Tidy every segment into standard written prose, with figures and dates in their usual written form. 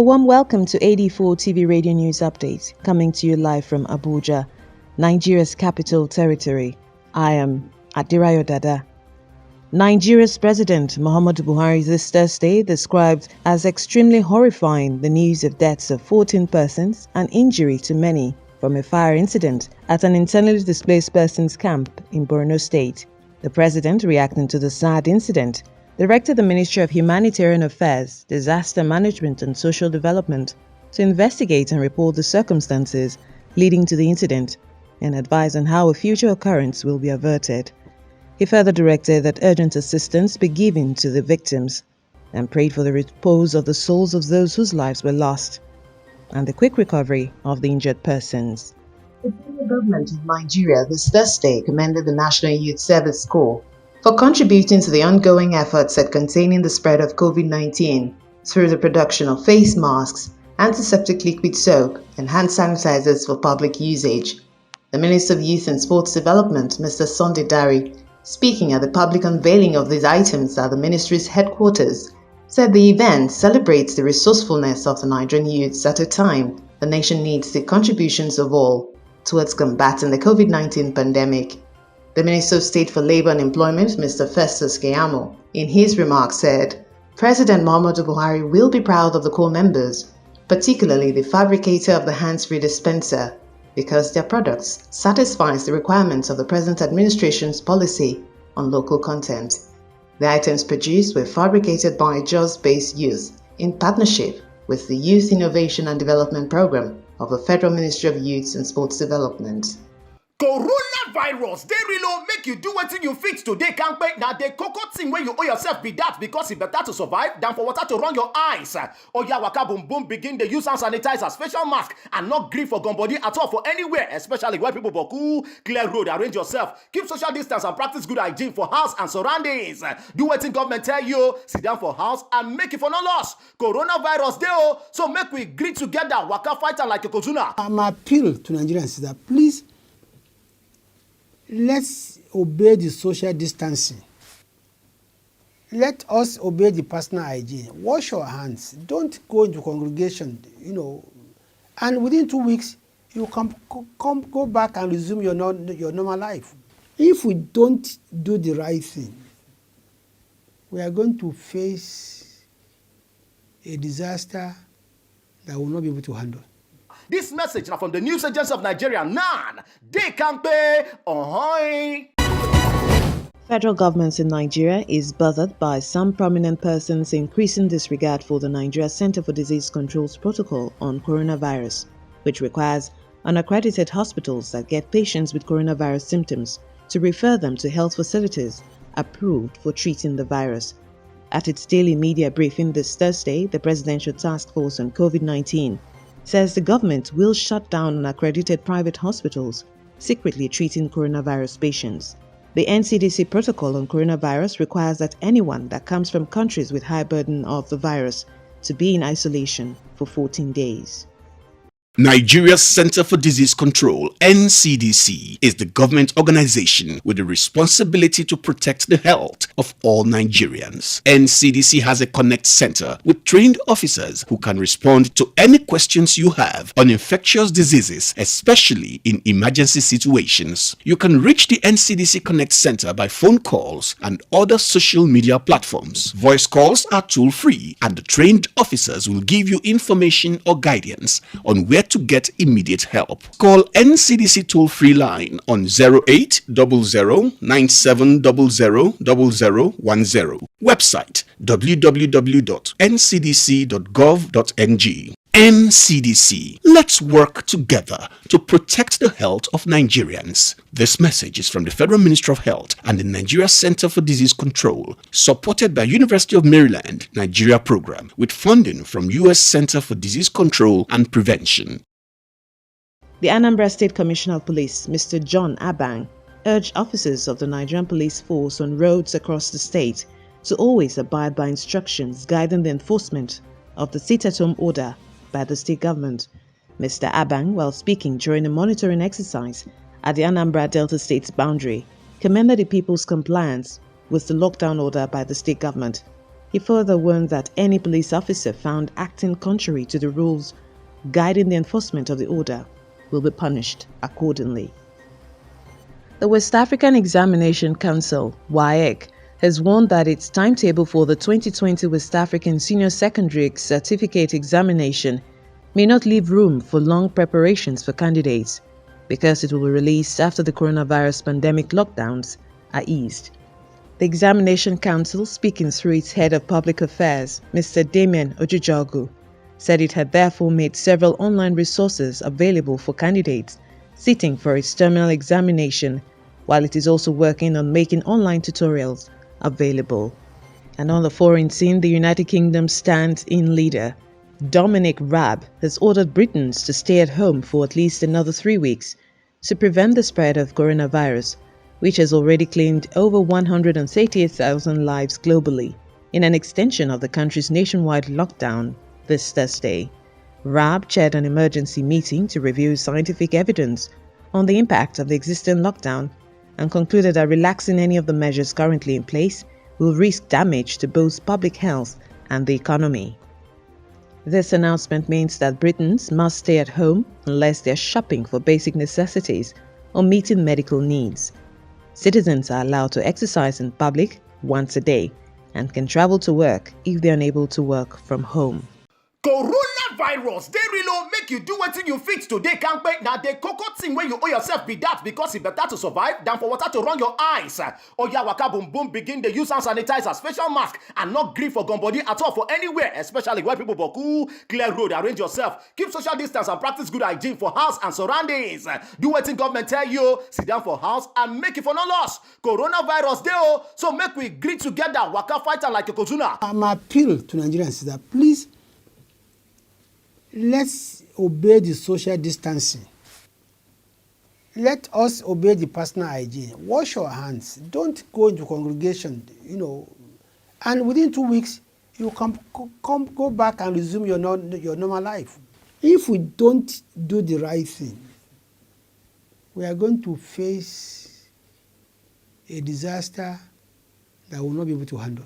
warm welcome to AD4TV Radio News Update, coming to you live from Abuja, Nigeria's capital territory. I am Adirayo Dada. Nigeria's President Muhammadu Buhari this Thursday described as extremely horrifying the news of deaths of 14 persons and injury to many from a fire incident at an internally displaced persons camp in Borno State. The president, reacting to the sad incident, directed the Ministry of Humanitarian Affairs, Disaster Management and Social Development to investigate and report the circumstances leading to the incident and advise on how a future occurrence will be averted. He further directed that urgent assistance be given to the victims and prayed for the repose of the souls of those whose lives were lost and the quick recovery of the injured persons. The federal government of Nigeria this Thursday commended the National Youth Service Corps for contributing to the ongoing efforts at containing the spread of COVID-19 through the production of face masks, antiseptic liquid soap, and hand sanitizers for public usage. The Minister of Youth and Sports Development, Mr. Sunday Dari, speaking at the public unveiling of these items at the ministry's headquarters, said the event celebrates the resourcefulness of the Nigerian youths at a time the nation needs the contributions of all towards combating the COVID-19 pandemic. The Minister of State for Labour and Employment, Mr. Festus Keyamo, in his remarks said, President Muhammadu Buhari will be proud of the Corps members, particularly the fabricator of the hands-free dispenser, because their products satisfies the requirements of the present administration's policy on local content. The items produced were fabricated by Jos-based youth in partnership with the Youth Innovation and Development Program of the Federal Ministry of Youth and Sports Development. Coronavirus, they really make you do wetin you fit today, can't wait. Now the cocoa thing where you owe yourself be that because it's better to survive than for water to run your eyes. Oya waka boom boom begin the use hand sanitizers, facial mask, and not gree for gun body at all for anywhere, especially where people boku, clear road, arrange yourself, keep social distance and practice good hygiene for house and surroundings. Do wetin government tell you, sit down for house and make it for no loss. Coronavirus dey so make we gree together, waka fight am like a kozuna. I'm appeal to Nigerians is that please, let's obey the social distancing. Let us obey the personal hygiene. Wash your hands. Don't go into congregation, and within 2 weeks, you go back and resume your normal life. If we don't do the right thing, we are going to face a disaster that we will not be able to handle. This message now from the News Agency of Nigeria, NAN. They can't pay. Federal government in Nigeria is bothered by some prominent persons increasing disregard for the Nigeria Center for Disease Control's protocol on coronavirus, which requires unaccredited hospitals that get patients with coronavirus symptoms to refer them to health facilities approved for treating the virus. At its daily media briefing this Thursday, the Presidential Task Force on COVID-19 says the government will shut down unaccredited private hospitals secretly treating coronavirus patients. The NCDC protocol on coronavirus requires that anyone that comes from countries with high burden of the virus to be in isolation for 14 days. Nigeria's Center for Disease Control, NCDC, is the government organization with the responsibility to protect the health of all Nigerians. NCDC has a Connect Center with trained officers who can respond to any questions you have on infectious diseases, especially in emergency situations. You can reach the NCDC Connect Center by phone calls and other social media platforms. Voice calls are toll-free, and the trained officers will give you information or guidance on where to get immediate help. Call NCDC toll-free line on 0800-97000010. Website www.ncdc.gov.ng. NCDC. Let's work together to protect the health of Nigerians. This message is from the Federal Ministry of Health and the Nigeria Center for Disease Control, supported by University of Maryland, Nigeria program, with funding from U.S. Center for Disease Control and Prevention. The Anambra State Commissioner of Police, Mr. John Abang, urged officers of the Nigerian Police Force on roads across the state to always abide by instructions guiding the enforcement of the sit-at-home order by the state government. Mr. Abang, while speaking during a monitoring exercise at the Anambra Delta State's boundary, commended the people's compliance with the lockdown order by the state government. He further warned that any police officer found acting contrary to the rules guiding the enforcement of the order will be punished accordingly. The West African Examination Council, WAEC, has warned that its timetable for the 2020 West African Senior Secondary Certificate Examination may not leave room for long preparations for candidates because it will be released after the coronavirus pandemic lockdowns are eased. The Examination Council, speaking through its head of public affairs, Mr. Damien Ojujogu, said it had therefore made several online resources available for candidates sitting for its terminal examination, while it is also working on making online tutorials available. And on the foreign scene, the United Kingdom's stand-in leader, Dominic Raab, has ordered Britons to stay at home for at least another 3 weeks to prevent the spread of coronavirus, which has already claimed over 138,000 lives globally in an extension of the country's nationwide lockdown this Thursday. Raab chaired an emergency meeting to review scientific evidence on the impact of the existing lockdown and concluded that relaxing any of the measures currently in place will risk damage to both public health and the economy. This announcement means that Britons must stay at home unless they're shopping for basic necessities or meeting medical needs. Citizens are allowed to exercise in public once a day and can travel to work if they're unable to work from home. Coronavirus, they really make you do wetin you fit today, can't pay. Now the cocoa thing when you owe yourself be that because it's better to survive than for water to run your eyes. Oya waka boom boom begin the use hand sanitizer, special mask, and not gree for body at all for anywhere, especially where people boku. Clear road, arrange yourself, keep social distance and practice good hygiene for house and surroundings. Do wetin government tell you, sit down for house and make it for no loss. Coronavirus dey so make we gree together, waka fight like a kozuna. My appeal to Nigerians is that please, let's obey the social distancing. Let us obey the personal hygiene. Wash your hands. Don't go into congregation, and within 2 weeks, you go back and resume your normal life. If we don't do the right thing, we are going to face a disaster that we will not be able to handle.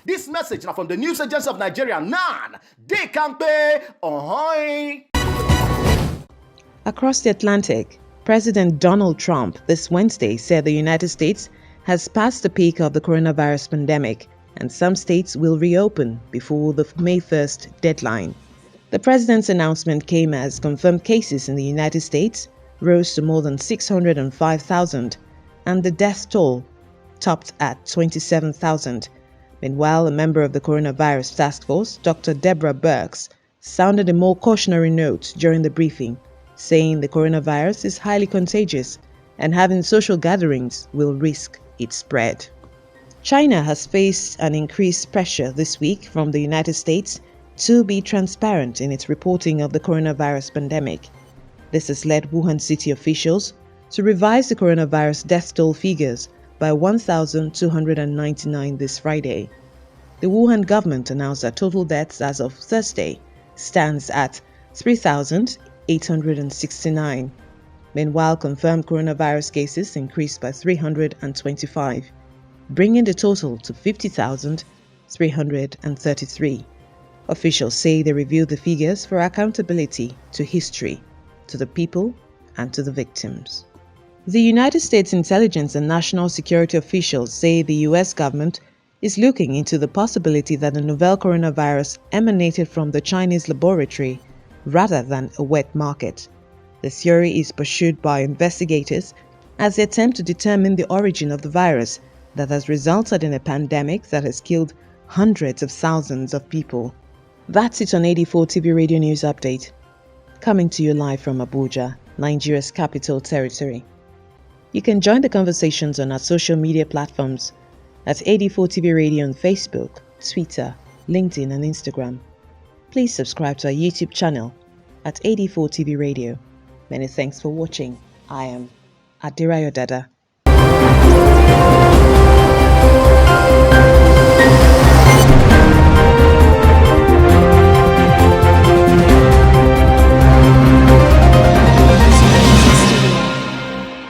This message now from the news agency of Nigeria, NAN. They can't pay. Across the Atlantic, President Donald Trump this Wednesday said the United States has passed the peak of the coronavirus pandemic and some states will reopen before the May 1st deadline. The president's announcement came as confirmed cases in the United States rose to more than 605,000 and the death toll topped at 27,000. Meanwhile, a member of the coronavirus task force, Dr. Deborah Birx, sounded a more cautionary note during the briefing, saying the coronavirus is highly contagious and having social gatherings will risk its spread. China has faced an increased pressure this week from the United States to be transparent in its reporting of the coronavirus pandemic. This has led Wuhan city officials to revise the coronavirus death toll figures by 1,299 this Friday. The Wuhan government announced that total deaths as of Thursday stands at 3,869. Meanwhile, confirmed coronavirus cases increased by 325, bringing the total to 50,333. Officials say they reviewed the figures for accountability to history, to the people, and to the victims. The United States intelligence and national security officials say the U.S. government is looking into the possibility that the novel coronavirus emanated from the Chinese laboratory rather than a wet market. The theory is pursued by investigators as they attempt to determine the origin of the virus that has resulted in a pandemic that has killed hundreds of thousands of people. That's it on AD4TV Radio News Update, coming to you live from Abuja, Nigeria's capital territory. You can join the conversations on our social media platforms at AD4TV Radio on Facebook, Twitter, LinkedIn, and Instagram. Please subscribe to our YouTube channel at AD4TV Radio. Many thanks for watching. I am Adirayo Dada.